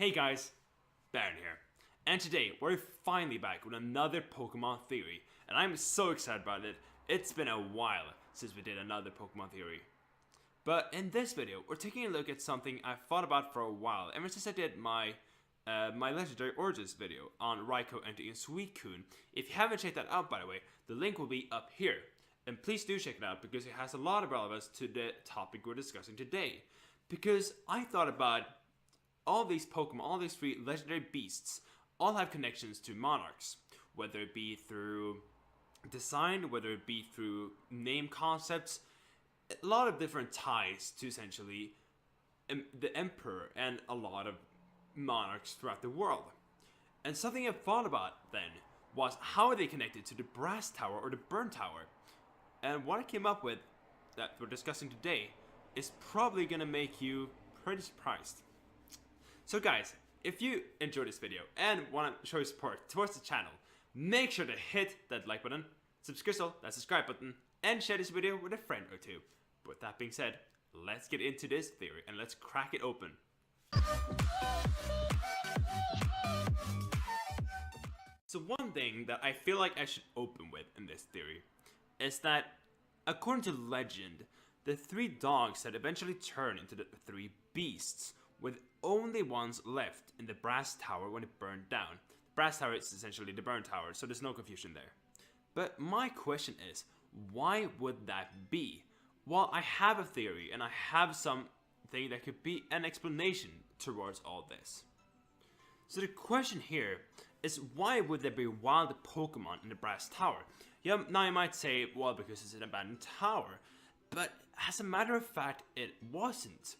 Hey guys, Baron here, and today we're finally back with another Pokemon theory, and I'm so excited about it. It's been a while since we did another Pokemon theory. But in this video, we're taking a look at something I've thought about for a while, ever since I did my Legendary Origins video on Raikou and Suicune. If you haven't checked that out, by the way, the link will be up here. And please do check it out because it has a lot of relevance to the topic we're discussing today. Because I thought about all these Pokemon, all these three legendary beasts, all have connections to monarchs. Whether it be through design, whether it be through name concepts, a lot of different ties to essentially the emperor and a lot of monarchs throughout the world. And something I thought about then was how are they connected to the Brass Tower or the Burn Tower? And what I came up with that we're discussing today is probably gonna make you pretty surprised. So guys, if you enjoyed this video and want to show your support towards the channel, make sure to hit that like button, that subscribe button, and share this video with a friend or two. But with that being said, let's get into this theory and let's crack it open. So one thing that I feel like I should open with in this theory is that, according to legend, the three dogs that eventually turn into the three beasts with only ones left in the Brass Tower when it burned down. The Brass Tower is essentially the Burn Tower, so there's no confusion there. But my question is, why would that be? Well, I have a theory, and I have something that could be an explanation towards all this. So the question here is, why would there be wild Pokemon in the Brass Tower? Yeah, now you might say, well, because it's an abandoned tower. But as a matter of fact, it wasn't.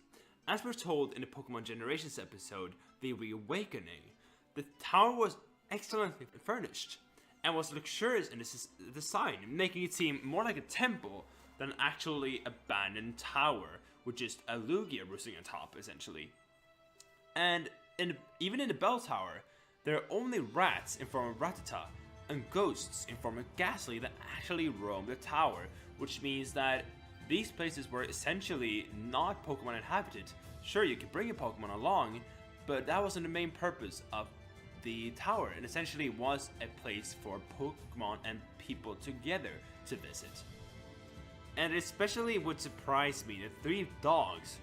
As we're told in the Pokemon Generations episode, The Reawakening, the tower was excellently furnished and was luxurious in its design, making it seem more like a temple than an actually abandoned tower with just a Lugia roosting on top, essentially. And even in the Bell Tower, there are only rats in form of Rattata and ghosts in form of Ghastly that actually roam the tower, which means that these places were essentially not Pokemon inhabited. Sure, you could bring a Pokemon along, but that wasn't the main purpose of the tower. It essentially was a place for Pokemon and people together to visit. And it especially would surprise me that three dogs,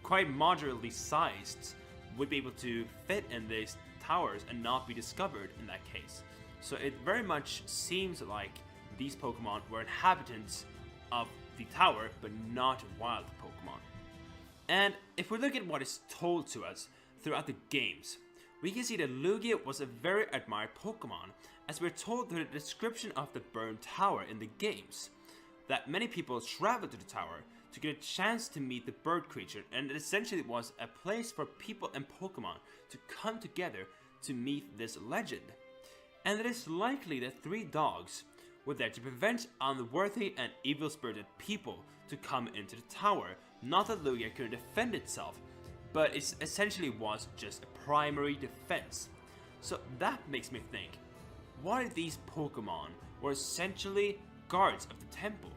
quite moderately sized, would be able to fit in these towers and not be discovered in that case. So it very much seems like these Pokemon were inhabitants of the tower, but not wild Pokemon. And if we look at what is told to us throughout the games, we can see that Lugia was a very admired Pokemon, as we're told through the description of the Burned Tower in the games, that many people traveled to the tower to get a chance to meet the bird creature, and it essentially was a place for people and Pokemon to come together to meet this legend. And it is likely that three dogs were there to prevent unworthy and evil-spirited people to come into the tower. Not that Lugia couldn't defend itself, but it essentially was just a primary defense. So that makes me think, what if these Pokemon were essentially guards of the temple?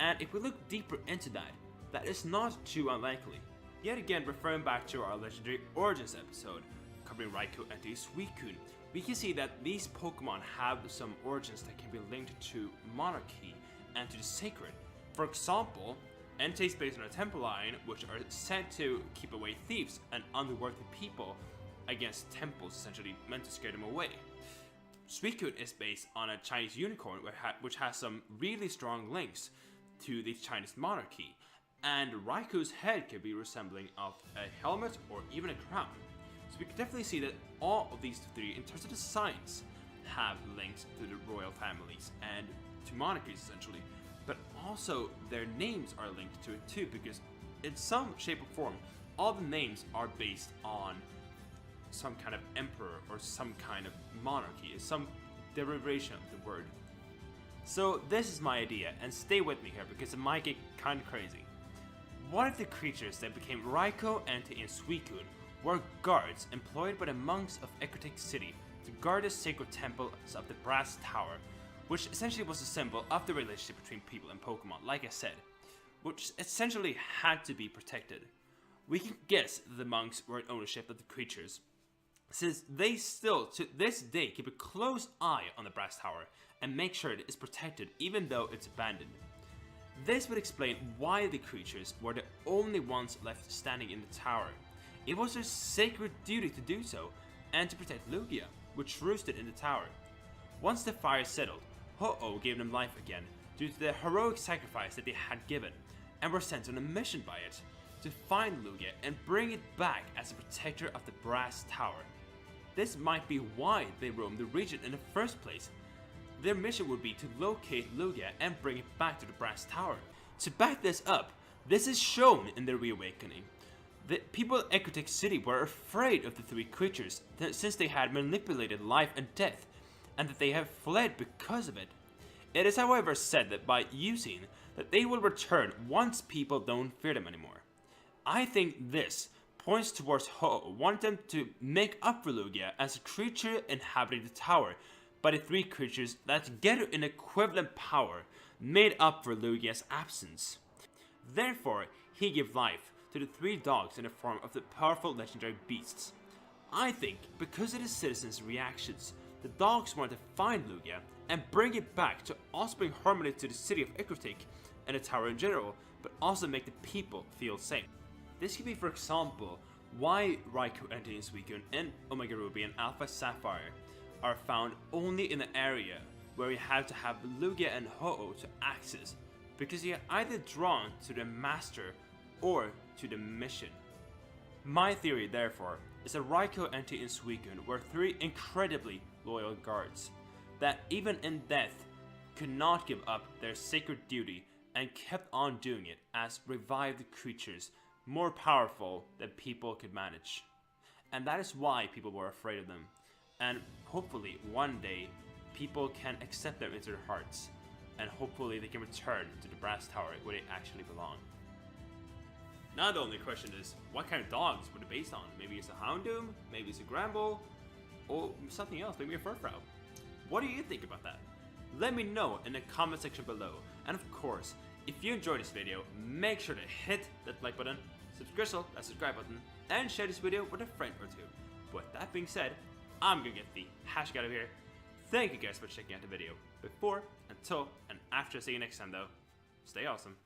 And if we look deeper into that, that is not too unlikely. Yet again, referring back to our Legendary Origins episode, covering Raikou and Suicune, we can see that these Pokemon have some origins that can be linked to monarchy and to the sacred. For example, Entei's based on a temple line, which are said to keep away thieves and unworthy people against temples, essentially meant to scare them away. Suicune is based on a Chinese unicorn, which has some really strong links to the Chinese monarchy, and Raikou's head could be resembling of a helmet or even a crown. So we can definitely see that all of these three, in terms of the signs, have links to the royal families and to monarchies essentially. But also their names are linked to it too, because in some shape or form, all the names are based on some kind of emperor or some kind of monarchy, some derivation of the word. So this is my idea, and stay with me here because it might get kind of crazy. What if the creatures that became Raikou, Entei, and Suicune were guards employed by the monks of Ecruteak City to guard the sacred temples of the Brass Tower, which essentially was a symbol of the relationship between people and Pokemon, like I said, which essentially had to be protected? we can guess that the monks were in ownership of the creatures, since they still, to this day, keep a close eye on the brass tower and make sure it is protected even though it's abandoned. This would explain why the creatures were the only ones left standing in the tower. It was their sacred duty to do so, and to protect Lugia, which roosted in the tower. Once the fire settled, Ho-Oh gave them life again due to the heroic sacrifice that they had given, and were sent on a mission by it, to find Lugia and bring it back as a protector of the brass tower. This might be why they roamed the region in the first place. Their mission would be to locate Lugia and bring it back to the brass tower. To back this up, this is shown in the reawakening. The people of Ecruteak City were afraid of the three creatures since they had manipulated life and death, and that they have fled because of it. It is however said that by using that they will return once people don't fear them anymore. I think this points towards Ho-Oh wanting them to make up for Lugia as a creature inhabiting the tower by the three creatures that together in equivalent power made up for Lugia's absence. Therefore, he gave life to the three dogs in the form of the powerful legendary beasts. I think because of the citizens' reactions, the dogs wanted to find Lugia and bring it back to also bring harmony to the city of Ecruteak and the tower in general, but also make the people feel safe. This could be, for example, why Raikou Entity in Suicune and Omega Ruby and Alpha Sapphire are found only in the area where you have to have Lugia and Ho-Oh to access, because you are either drawn to the master or to the mission. My theory, therefore, is that Raikou Entity in Suicune were three incredibly loyal guards that even in death could not give up their sacred duty and kept on doing it as revived creatures more powerful than people could manage. And that is why people were afraid of them. And hopefully one day people can accept them into their hearts, and hopefully they can return to the brass tower where they actually belong. Now the only question is, what kind of dogs were they based on? Maybe it's a Houndoom, maybe it's a Gramble, or something else, maybe a Furfrou. What do you think about that? Let me know in the comment section below. And of course, if you enjoyed this video, make sure to hit that like button, that subscribe button, and share this video with a friend or two. With that being said, I'm gonna get the heck out of here. Thank you guys for checking out the video. Before, until, and after, see you next time though, stay awesome.